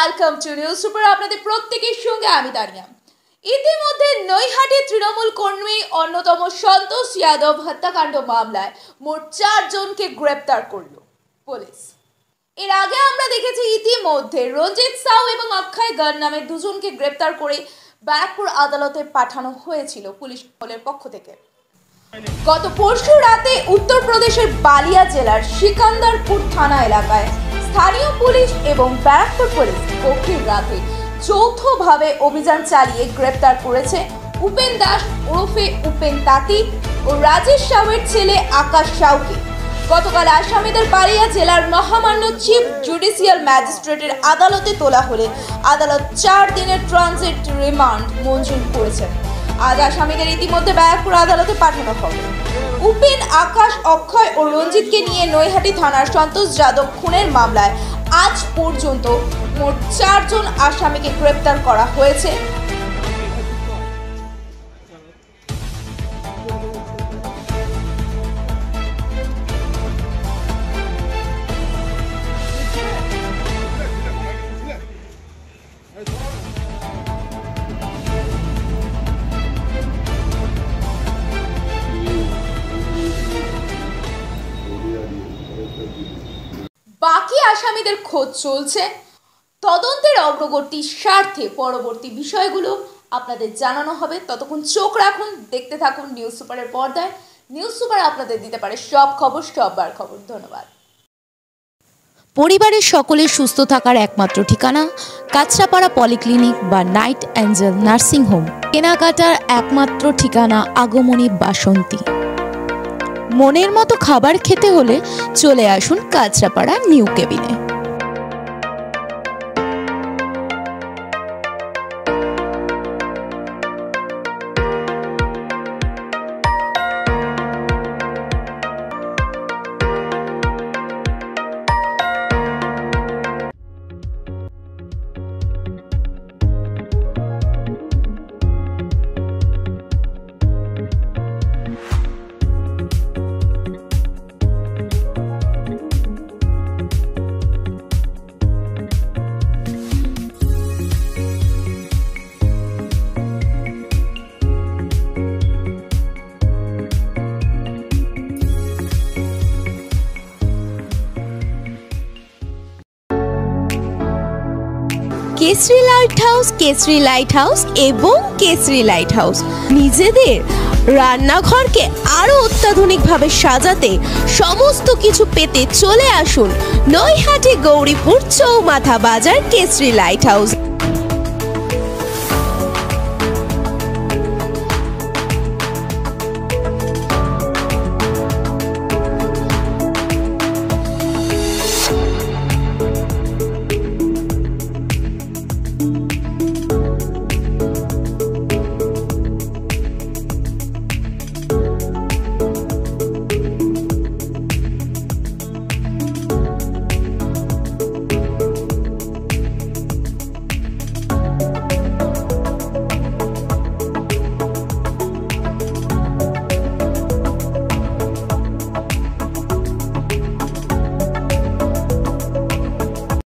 Welcome to news super. আপনাদের প্রত্যেকের সঙ্গে আমি তানিয়া। ইতিমধ্যে নৈহাটি তৃণমূল কর্মী অন্যতম সন্তোষ যাদব হত্যাকাণ্ড মামলায় মোট 4 জনকে গ্রেপ্তার করল পুলিশ। এর আগে আমরা দেখেছি ইতিমধ্যে রঞ্জিত সাউ এবং অক্ষয় গড় নামে দুজনকে গ্রেপ্তার করে ব্যারাকপুর আদালতে পাঠানো হয়েছিল পুলিশ দলের পক্ষ থেকে। গত পরশু রাতে উত্তরপ্রদেশের বালিয়া জেলার সিকান্দারপুর থানা এলাকায় স্থানীয় পুলিশ এবং ব্যারাকপুর পুলিশ গভীর রাতে যৌথভাবে অভিযান চালিয়ে গ্রেপ্তার করেছে উপেন দাস ওরফে উপেন তাঁতি ও রাজেশ সাউয়ের ছেলে আকাশ সাউকে। গতকাল আসামিদের বালিয়া জেলার মহামান্য চিফ জুডিশিয়াল ম্যাজিস্ট্রেটের আদালতে তোলা হলে আদালত 4 দিনের ট্রানজিট রিমান্ড মঞ্জুর করেছেন। আজ আসামিদের ইতিমধ্যে ব্যারাকপুর আদালতে পাঠানো হবে। উপেন, আকাশ, অক্ষয় ও রঞ্জিতকে নিয়ে নৈহাটি থানার সন্তোষ যাদব খুনের মামলায় আজ পর্যন্ত মোট 4 জন আসামিকে গ্রেপ্তার করা হয়েছে। বাকি আসামিদের খোঁজ চলছে। তদন্তের অগ্রগতির স্বার্থে পরবর্তী বিষয়গুলো আপনাদের জানানো হবে। ততক্ষণ চোখ রাখুন, দেখতে থাকুন নিউজ সুপারের পর্দায়। নিউজ সুপার আপনাদের দিতে পারে সব খবর, সববার খবর। ধন্যবাদ। পরিবারের সকলের সুস্থ থাকার একমাত্র ঠিকানা কাঁচরাপাড়া পলিক্লিনিক বা নাইট অ্যাঞ্জেল নার্সিং হোম। কেনাকাটার একমাত্র ঠিকানা আগমনী বাসন্তী। মনের মতো খাবার খেতে হলে চলে আসুন কাঁচরাপাড়া নিউ কেবিনে। কেশরী লাইট হাউস এবং কেশরী লাইট হাউস নিজেদের রান্নাঘরকে আরো অত্যাধুনিকভাবে সাজাতে সমস্ত কিছু পেতে চলে আসুন নৈহাটি গৌরীপুর চৌমাথা বাজার কেশরী লাইট হাউস।